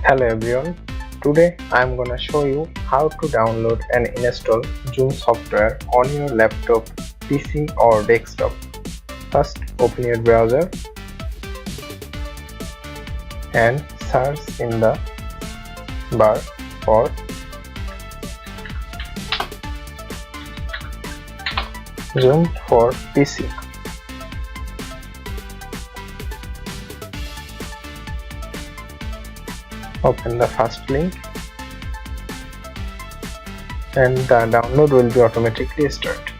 Hello everyone, today I am gonna show you how to download and install Zoom software on your laptop, PC or desktop. First open your browser and search in the bar for Zoom for PC. Open the first link and the download will be automatically start.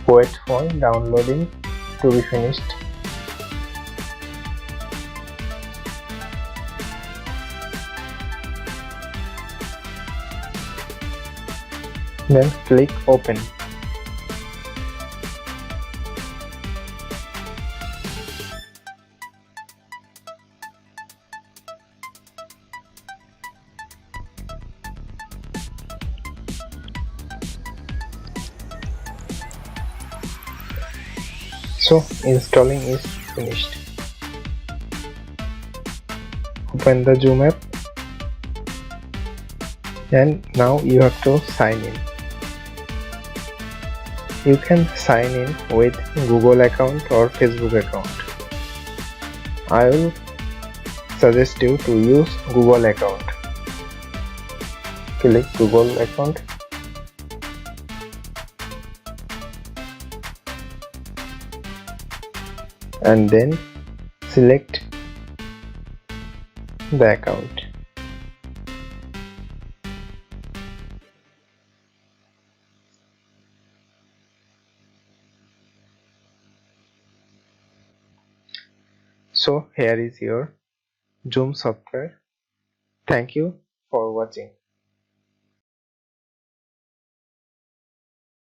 Wait for downloading to be finished. Then click open. So installing is finished. Open the Zoom app and now you have to sign in. You can sign in with Google account or Facebook account. I will suggest you to use Google account. Click Google account and then select the account. So here is your Zoom software. Thank you for watching.